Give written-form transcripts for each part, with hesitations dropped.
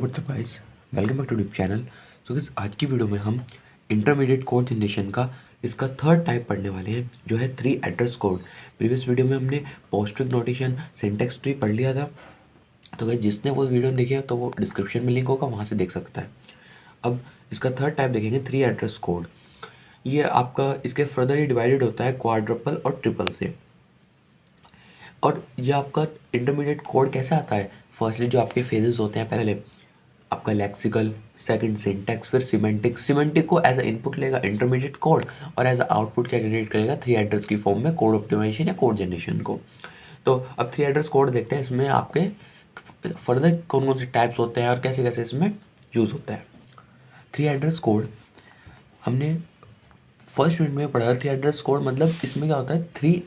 WhatsApp guys, welcome back to YouTube channel. So guys, आज की video में हम इंटरमीडिएट कोड जनरेशन का इसका थर्ड टाइप पढ़ने वाले हैं, जो है three address code. Previous video में हमने पोस्टफिक्स नोटेशन, सिंटैक्स ट्री पढ़ लिया था। तो गाइस, जिसने वो वीडियो देखी है तो वो डिस्क्रिप्शन में लिंक होगा, वहाँ से देख सकता है। अब इसका थर्ड टाइप देखेंगे, थ्री एड्रेस कोड। ये आपका इसके फर्दर ही डिवाइडेड होता है क्वाड्रपल और ट्रिपल से। और ये आपका इंटरमीडिएट कोड कैसे आता है? फर्स्टली जो आपके फेजेस होते हैं, पहले आपका लेक्सिकल, सेकंड सिंटैक्स, फिर सिमेंटिक। सिमेंटिक को एज अ इनपुट लेगा इंटरमीडिएट कोड, और एज अ आउटपुट क्या जनरेट करेगा? थ्री एड्रेस की फॉर्म में कोड ऑप्टिमाइजेशन या कोड जनरेशन को। तो अब थ्री एड्रेस कोड देखते हैं, इसमें आपके फर्दर कौन कौन से टाइप्स होते हैं और कैसे कैसे इसमें यूज़ होता है। थ्री एड्रेस कोड हमने फर्स्ट यूनिट में पढ़ा था। थ्री एड्रेस कोड मतलब इसमें क्या होता है, थ्री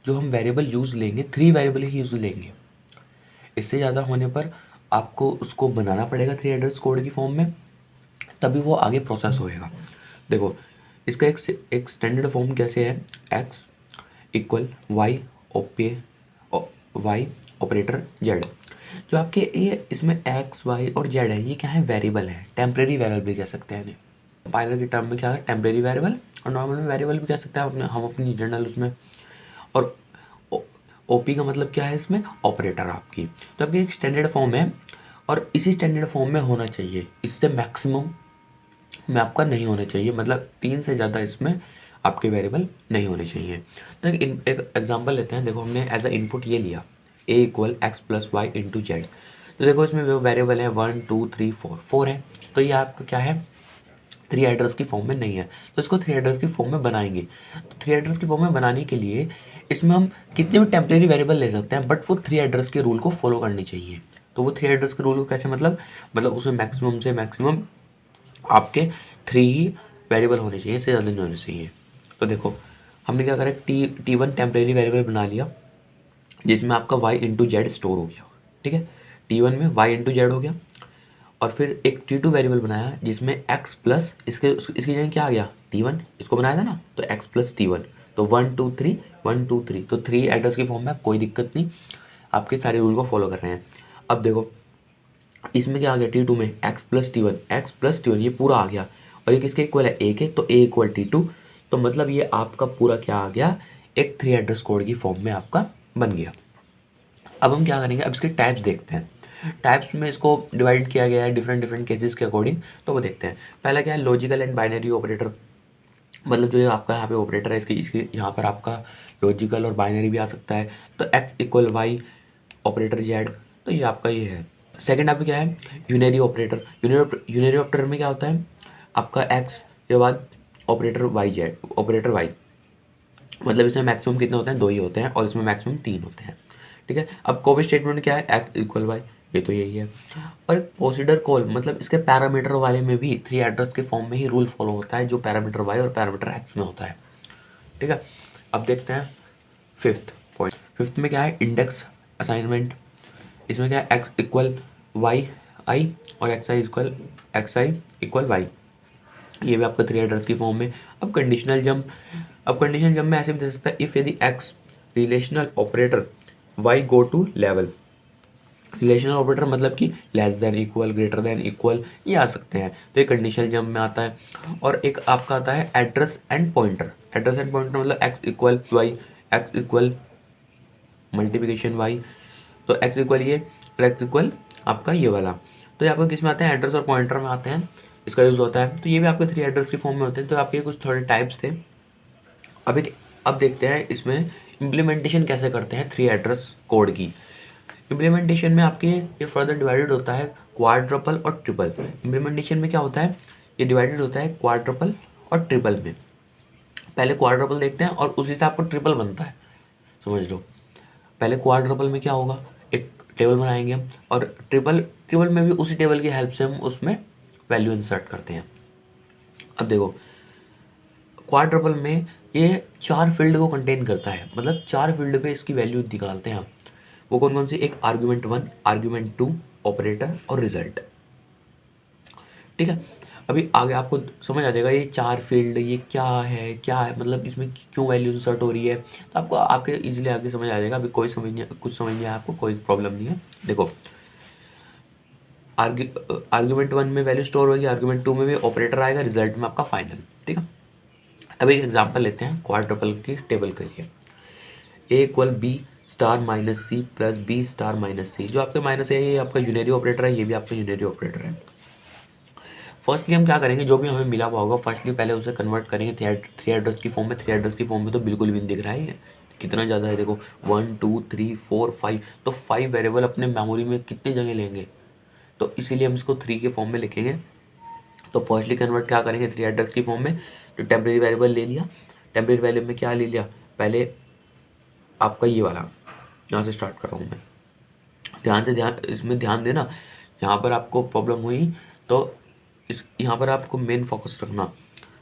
जो हम वेरिएबल यूज़ लेंगे, थ्री वेरिएबल ही यूज़ लेंगे। इससे ज़्यादा होने पर आपको उसको बनाना पड़ेगा थ्री एड्रेस कोड की फॉर्म में, तभी वो आगे प्रोसेस होएगा। देखो, इसका एक स्टैंडर्ड फॉर्म कैसे है? एक्स इक्वल वाई ओपे वाई ऑपरेटर जेड। जो आपके ये इसमें एक्स वाई और जेड है, ये क्या है? वेरिएबल है, टेम्परेरी वेरिएबल भी कह सकते हैं इन्हें। पायलर की टर्म में क्या है? टेम्परेरी वेरिएबल, और नॉर्मल में वेरिएबल भी कह सकते हैं हम अपनी जनरल उसमें। और ओपी का मतलब क्या है इसमें? ऑपरेटर आपकी। तो आपकी एक स्टैंडर्ड फॉर्म है, और इसी स्टैंडर्ड फॉर्म में होना चाहिए। इससे मैक्सिमम में आपका नहीं होना चाहिए, मतलब तीन से ज़्यादा इसमें आपके वेरिएबल नहीं होने चाहिए। तो एक एग्जांपल लेते हैं। देखो, हमने एज अ इनपुट ये लिया a equal x plus y into z. तो देखो, इसमें वो वेरिएबल है 1 2 3 4 4 है। तो ये आपका क्या है? थ्री एड्रेस की फॉर्म में नहीं है, तो इसको थ्री एड्रेस की फॉर्म में बनाएंगे। तो थ्री एड्रेस की फॉर्म में बनाने के लिए इसमें हम कितने भी टेम्परेरी वेरिएबल ले सकते हैं, बट वो थ्री एड्रेस के रूल को फॉलो करनी चाहिए। तो वो थ्री एड्रेस के रूल को कैसे, मतलब उसमें मैक्सिमम से मैक्सिमम आपके थ्री ही वेरिएबल होने चाहिए, इससे ज़्यादा नहीं होने चाहिए। तो देखो, हमने क्या करा, टी वन टेम्परेरी वेरिएबल बना लिया, जिसमें आपका वाई इंटू जेड स्टोर हो गया। ठीक है, टी वन में वाई इंटू जेड हो गया। और फिर एक टी2 वेरिएबल बनाया, जिसमें x प्लस इसकी जगह क्या आ गया? टी1। इसको बनाया था ना, तो x प्लस टी1। तो 1 2 3 1 2 3, तो थ्री एड्रेस की फॉर्म में कोई दिक्कत नहीं, आपके सारे रूल को फॉलो कर रहे हैं। अब देखो, इसमें क्या आ गया? टी2 में एक्स प्लस टी वन, ये पूरा आ गया। और ये किसके इक्वल है? ए के, तो ए इक्वल टी2। तो मतलब ये आपका पूरा क्या आ गया? एक थ्री एड्रेस कोड की फॉर्म में आपका बन गया। अब हम क्या करेंगे, अब इसके टाइप्स देखते हैं। टाइप्स में इसको डिवाइड किया गया है डिफरेंट डिफरेंट केसेस के अकॉर्डिंग, तो वो देखते हैं। पहला क्या है? Logical and binary operator. मतलब जो ये आपका यहाँ पे ऑपरेटर है, इसकी इसकी यहाँ पर आपका लॉजिकल और बाइनरी भी आ सकता है। तो x equal y operator z, तो ये आपका ये है। सेकंड आपका क्या है? Unary operator. यूनरी ऑपरेटर में क्या होता है? आपका एक्स के बाद operator y z, operator y. मतलब इसमें मैक्सिमम कितने होते हैं? दो ही होते हैं, और इसमें मैक्सिमम तीन होते हैं। ठीक है, अब कॉपी स्टेटमेंट क्या है? एक्स इक्वल वाई, ये तो यही है। और प्रोसीडर कॉल, मतलब इसके पैरामीटर वाले में भी थ्री एड्रेस के फॉर्म में ही रूल फॉलो होता है, जो पैरामीटर वाई और पैरामीटर एक्स में होता है। ठीक है, अब देखते हैं फिफ्थ पॉइंट। फिफ्थ में क्या है? Index assignment. इसमें क्या है? एक्स इक्वल वाई आई, और एक्स आई इक्वल वाई, ये भी आपका थ्री एड्रेस की फॉर्म में। अब कंडीशनल जंप। अब कंडीशनल जंप में ऐसे भी दे सकता है, इफ यदि x relational operator y go to level. Relational operator मतलब कि less than equal, greater than equal, ये आ सकते हैं, तो ये कंडीशनल जंप में आता है। और एक आपका आता है address and pointer. Address and pointer मतलब X equal Y, X equal multiplication Y, तो एक्स इक्वल ये, और एक्स इक्वल आपका ये वाला। तो ये आपको किस में आते हैं? एड्रेस और पॉइंटर में आते हैं, इसका यूज़ होता है। तो ये भी आपके थ्री एड्रेस की फॉर्म में होते हैं। तो आपके कुछ थोड़े टाइप्स थे। अब देखते हैं इसमें इम्प्लीमेंटेशन कैसे करते हैं थ्री एड्रेस कोड की। इम्प्लीमेंटेशन में आपके ये फर्दर डिवाइडेड होता है क्वाड्रपल और ट्रिपल। इम्प्लीमेंटेशन में क्या होता है? ये डिवाइडेड होता है क्वाड्रपल और ट्रिपल में। पहले क्वाड्रपल देखते हैं, और उसी से आपको ट्रिपल बनता है, समझ लो। पहले क्वाड्रपल में क्या होगा? एक टेबल बनाएंगे हम, और ट्रिपल ट्रिपल में भी उसी टेबल की हेल्प से हम उसमें वैल्यू इंसर्ट करते हैं। अब देखो, क्वाड्रपल में ये चार फील्ड को कंटेन करता है, मतलब चार फील्ड पे इसकी वैल्यू निकालते हैं हम। वो कौन कौन सी? एक आर्ग्यूमेंट 1, आर्ग्यूमेंट 2, ऑपरेटर और रिजल्ट। ठीक है, अभी आगे आपको समझ आ जाएगा ये चार फील्ड ये क्या है, मतलब इसमें क्यों वैल्यू इंसर्ट हो रही है। तो आपको आपके इजीली आगे समझ आ जाएगा। अभी कोई समझ नहीं, कुछ समझ नहीं आया आपको, कोई प्रॉब्लम नहीं है। देखो, आर्ग्यूमेंट 1 में वैल्यू स्टोर होगी, आर्ग्यूमेंट 2 में भी ऑपरेटर आएगा, रिजल्ट में आपका फाइनल। ठीक है, अब एक एग्जांपल लेते हैं क्वाड्रपल की टेबल के लिए। A equal B star minus C plus B star minus C. जो आपके माइनस है ये आपका यूनरी ऑपरेटर है, ये भी आपका यूनरी ऑपरेटर है। फर्स्टली हम क्या करेंगे, जो भी हमें मिला हुआ होगा फर्स्टली पहले उसे कन्वर्ट करेंगे थ्री एड्रेस की फॉर्म में। थ्री एड्रेस की फॉर्म में तो बिल्कुल भी नहीं दिख रहा है, ये कितना ज़्यादा है देखो, 1 2 3 4 5। तो 5 वेरिएबल अपने मेमोरी में कितनी जगह लेंगे, तो इसीलिए हम इसको 3 के फॉर्म में लिखेंगे। तो फर्स्टली कन्वर्ट क्या करेंगे थ्री एड्रेस की फॉर्म में, जो टेम्प्रेरी वेरिएबल ले लिया, टेम्प्रेरी वेरिएबल में क्या ले लिया, पहले आपका ये वाला, यहाँ से स्टार्ट कर रहा हूँ मैं, ध्यान इसमें ध्यान देना। यहाँ पर आपको प्रॉब्लम हुई तो इस यहाँ पर आपको मेन फोकस रखना।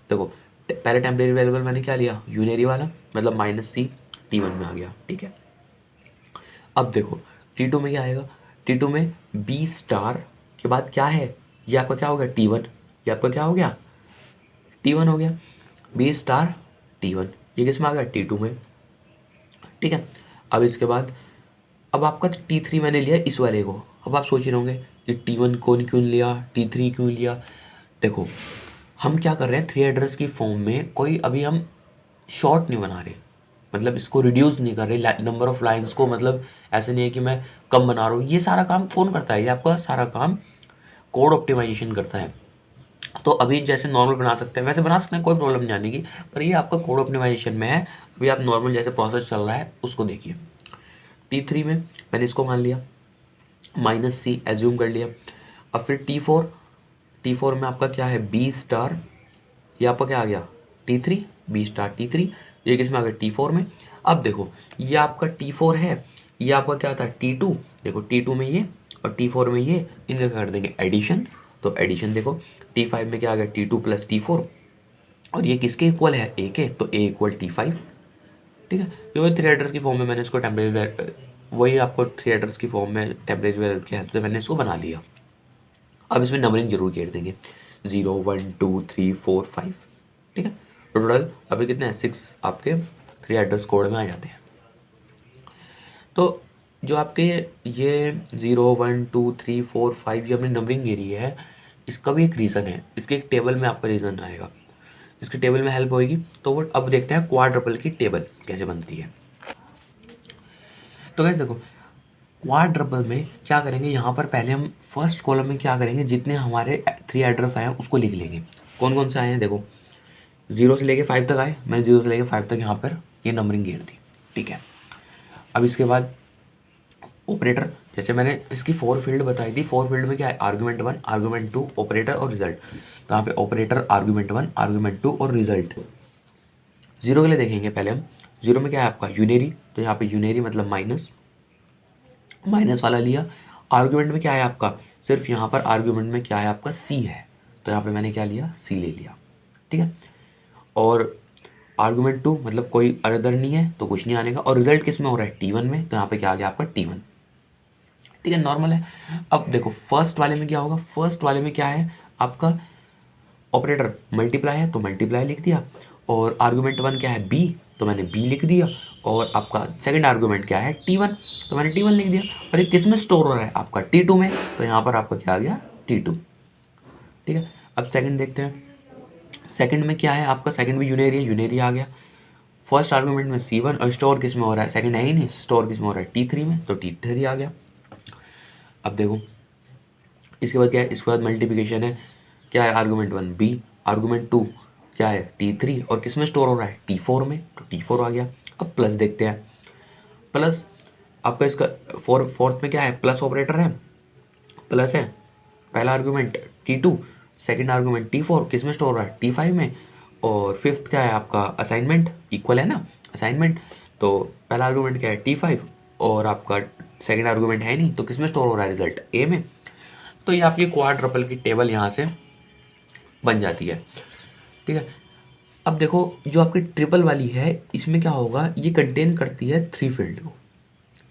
देखो पहले टेम्परेरी वेरिएबल मैंने क्या लिया, यूनरी वाला, मतलब माइनस सी T1 में आ गया। ठीक है, अब देखो T2 में क्या आएगा, T2 में बी स्टार के बाद क्या है, ये आपका क्या हो गया T1, ये आपका क्या हो गया T1 हो गया, बी स्टार T1, ये किस में आ गया T2 में। ठीक है, अब इसके बाद अब आपका T3 मैंने लिया इस वाले को। अब आप सोच रहे होंगे कि T1 कौन क्यों लिया, T3 क्यों लिया। देखो हम क्या कर रहे हैं, थ्री एड्रेस की फॉर्म में कोई अभी हम शॉर्ट नहीं बना रहे, मतलब इसको रिड्यूस नहीं कर रहे नंबर ऑफ लाइंस को, मतलब ऐसे नहीं है कि मैं कम बना रहा हूँ। ये सारा काम कौन करता है, ये आपका सारा काम कोड ऑप्टिमाइजेशन करता है। तो अभी जैसे नॉर्मल बना सकते हैं वैसे बना सकते हैं, कोई प्रॉब्लम नहीं आने की, पर ये आपका कोड ऑप्टिमाइजेशन में है। अभी आप नॉर्मल जैसे प्रोसेस चल रहा है उसको देखिए। T3 में मैंने इसको मान लिया माइनस सी एज्यूम कर लिया। अब फिर T4 में आपका क्या है बी स्टार, ये आपका क्या आ गया T3, बी स्टार T3, ये किस में आ गया T4 में। अब देखो ये आपका T4 है, ये आपका क्या था T2, देखो T2 में ये और T4 में ये, इनका कर देंगे एडिशन। तो एडिशन देखो T5 में क्या आ गया T2 प्लस T4, और ये किसके इक्वल है ए के, तो ए इक्वल T5। ठीक है, ये वही थ्री एड्रेस की फॉर्म में मैंने इसको टेम्परेरी, वही आपको थ्री एड्रेस की फॉर्म में टेम्परेरी वेरिएबल की हेल्प से मैंने इसको बना लिया। अब इसमें नंबरिंग जरूर घेर देंगे 0 1 2 3 4 5। ठीक है, टोटल अभी कितने हैं 6 आपके थ्री एड्रेस कोड में आ जाते हैं। तो जो आपके ये 0 1 2 3 4 5 ये अपनी नंबरिंग घेरी है, इसका भी एक रीज़न है, इसके एक टेबल में आपका रीज़न आएगा, इसकी टेबल में हेल्प होगी। तो वो अब देखते हैं क्वाड्रपल की टेबल कैसे बनती है। तो गाइस देखो क्वाड्रपल में क्या करेंगे, यहाँ पर पहले हम फर्स्ट कॉलम में क्या करेंगे, जितने हमारे थ्री एड्रेस आए हैं उसको लिख लेंगे। कौन कौन से आए हैं देखो, 0 से लेके 5 तक आए, मैंने 0 से लेके 5 तक यहाँ पर ये नंबरिंग घेर दी। ठीक है, अब इसके बाद ऑपरेटर, जैसे मैंने इसकी 4 फील्ड बताई थी, 4 फील्ड में क्या है आर्गूमेंट 1 आर्गूमेंट 2 ऑपरेटर और रिजल्ट। तो यहाँ पे ऑपरेटर आर्गूमेंट 1 आर्गूमेंट 2 और रिजल्ट। 0 के लिए देखेंगे पहले हम, 0 में क्या है आपका यूनरी, तो यहाँ पे यूनरी मतलब माइनस वाला लिया। आर्गूमेंट में क्या है आपका, सिर्फ यहाँ पर आर्गूमेंट में क्या है आपका सी है, तो यहाँ पे मैंने क्या लिया सी ले लिया। ठीक है, और आर्गूमेंट 2 मतलब कोई अदर नहीं है तो कुछ नहीं आने का, और रिजल्ट किस में हो रहा है T1 में, तो यहाँ पे क्या आ गया आपका T1। ठीक है, नॉर्मल है। अब देखो फर्स्ट वाले में क्या होगा, फर्स्ट वाले में क्या है आपका ऑपरेटर मल्टीप्लाई है तो मल्टीप्लाई लिख दिया, और आर्गूमेंट 1 क्या है बी, तो मैंने बी लिख दिया, और आपका सेकंड आर्गूमेंट क्या है T1, तो मैंने T1 लिख दिया। और ये किस में स्टोर हो रहा है आपका T2 में, तो यहाँ पर आपका क्या आ गया T2। ठीक है, अब सेकंड देखते हैं, सेकंड में क्या है आपका, सेकंड भी यूनरी आ गया। फर्स्ट आर्गूमेंट में C1 और स्टोर किस में हो रहा है, सेकंड है ही नहीं, स्टोर किस में हो रहा है T3 में, तो T3 आ गया। अब देखो इसके बाद क्या है, इसके बाद मल्टीप्लिकेशन है, क्या है आर्गूमेंट 1 बी, आर्गूमेंट 2 क्या है T3, और किस में स्टोर हो रहा है T4 में, तो T4 आ गया। अब प्लस देखते हैं, प्लस आपका इसका फोर्थ में क्या है प्लस ऑपरेटर है, प्लस है पहला argument T2, second argument T4 किस में स्टोर हो रहा है T5 में, और फिफ्थ क्या है आपका असाइनमेंट, इक्वल है ना असाइनमेंट, तो पहला आर्गूमेंट क्या है T5 और आपका सेकंड आर्गूमेंट है नहीं तो किस में स्टोर हो रहा है रिजल्ट ए में। तो ये आपकी क्वाड्रपल की टेबल यहाँ से बन जाती है। ठीक है, अब देखो जो आपकी ट्रिपल वाली है इसमें क्या होगा, ये कंटेन करती है 3 फील्ड को।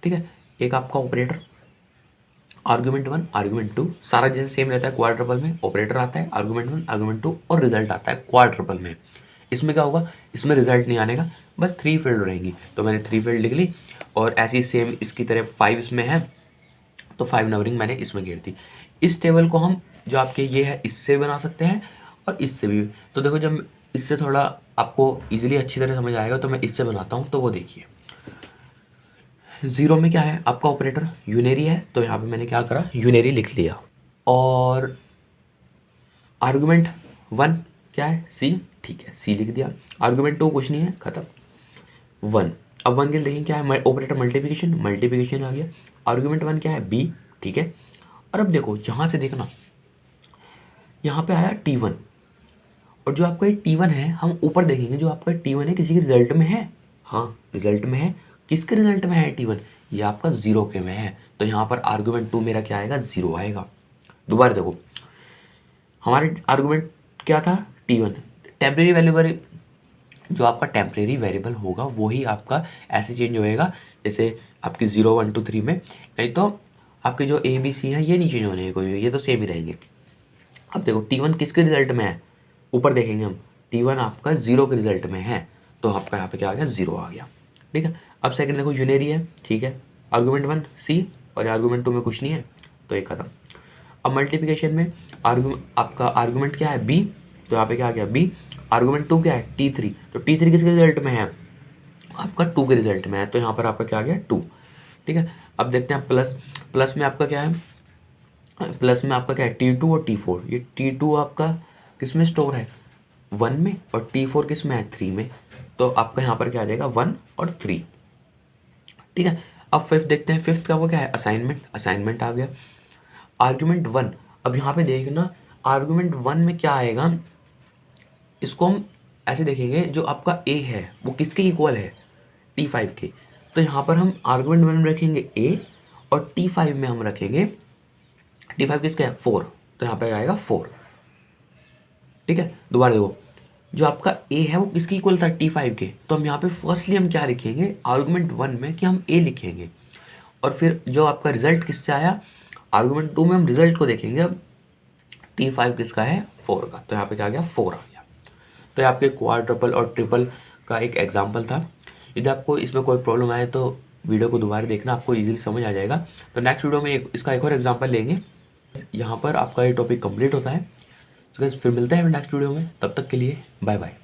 ठीक है, एक आपका ऑपरेटर आर्गूमेंट 1 आर्गूमेंट 2 सारा जैसे सेम रहता है, क्वाड्रपल में ऑपरेटर आता है आर्गूमेंट 1 आर्गूमेंट 2 और रिजल्ट आता है क्वाड्रपल में। इसमें क्या होगा, इसमें रिजल्ट नहीं आने का, बस 3 फील्ड रहेंगी, तो मैंने 3 फील्ड लिख ली, और ऐसी सेम इसकी तरह 5 इसमें है तो 5 नंबरिंग मैंने इसमें घेर दी। इस टेबल को हम जो आपके ये है इससे बना सकते हैं और इससे भी। तो देखो जब इससे थोड़ा आपको इजीली अच्छी तरह समझ आएगा तो मैं इससे बनाता हूँ। तो वो देखिए, ज़ीरो में क्या है आपका ऑपरेटर यूनरी है, तो यहाँ पे मैंने क्या करा यूनरी लिख लिया। और आर्गुमेंट 1 क्या है सी, ठीक है सी लिख दिया। आर्गुमेंट 2 कुछ नहीं है, ख़त्म 1। अब 1 के लिए देखें क्या है ऑपरेटर मल्टीप्लिकेशन, मल्टीप्लिकेशन आ गया। आर्गुमेंट 1 क्या है बी, ठीक है। और अब देखो यहाँ से देखना, यहाँ पे आया T1, और जो आपका ये T1 है हम ऊपर देखेंगे, जो आपका T1 है किसी के रिजल्ट में है, हाँ रिजल्ट में है। किसके रिजल्ट में है T1, ये आपका 0 के में है। तो यहाँ पर आर्गुमेंट 2 मेरा क्या आएगा 0 आएगा। दोबारा देखो हमारे आर्गुमेंट क्या था T1, टेम्परेरी वेरिएबल, जो आपका टेम्परेरी वेरिएबल होगा वही आपका ऐसे चेंज होएगा जैसे आपकी 0 1 2 3 में, नहीं तो आपके जो A B C हैं ये नहीं चेंज होने कोई, ये तो सेम ही रहेंगे। अब देखो T1 किसके रिजल्ट में है, ऊपर देखेंगे हम T1 आपका 0 के रिजल्ट में है, तो आपका यहाँ पे क्या आ गया 0 आ गया, ठीक है। अब सेकंड देखो यूनरी है, ठीक है। आर्गूमेंट 1 C और आर्गूमेंट 2 में कुछ नहीं है, तो ये खत्म। अब मल्टीप्लिकेशन में आपका आर्गूमेंट क्या है B, तो यहाँ पे क्या आ गया B। आर्गूमेंट 2 क्या है T3, तो T3 किसके रिजल्ट में है आपका 2 के रिजल्ट में है, तो यहाँ पर आपका क्या आ गया 2, ठीक है। अब देखते हैं प्लस, प्लस में आपका क्या है, प्लस में आपका क्या है T2 और T4। ये T2 आपका किस में स्टोर है 1 में, और T4 किस में है 3 में, तो आपका यहाँ पर क्या आ जाएगा 1 और 3, ठीक है। अब फिफ्थ देखते हैं, फिफ्थ का वो क्या है असाइनमेंट, असाइनमेंट आ गया। आर्गुमेंट 1, अब यहाँ पे देखना आर्गुमेंट 1 में क्या आएगा, इसको हम ऐसे देखेंगे जो आपका A है वो किसके इक्वल है T5 के, तो यहाँ पर हम आर्गुमेंट 1 में रखेंगे A और T5 में हम रखेंगे, T5 किसका है 4, तो यहाँ पे आएगा 4, ठीक है। दोबारा देखो जो आपका A है वो किसकी इक्वल था T5 के, तो हम यहाँ पे फर्स्टली हम क्या लिखेंगे आर्गुमेंट 1 में कि हम A लिखेंगे, और फिर जो आपका रिजल्ट किससे आया आर्गुमेंट 2 में हम रिजल्ट को देखेंगे। अब T5 किसका है 4 का, तो यहाँ पे क्या आ गया 4 आ गया। तो ये आपके क्वाड्रपल और ट्रिपल का एक एग्जाम्पल था। यदि आपको इसमें कोई प्रॉब्लम आए तो वीडियो को दोबारा देखना, आपको इजीली समझ आ जाएगा। तो नेक्स्ट वीडियो में इसका एक और एग्जाम्पल लेंगे। यहाँ पर आपका ये टॉपिक कंप्लीट होता है। तो फिर मिलते हैं नेक्स्ट वीडियो में, तब तक के लिए बाय बाय।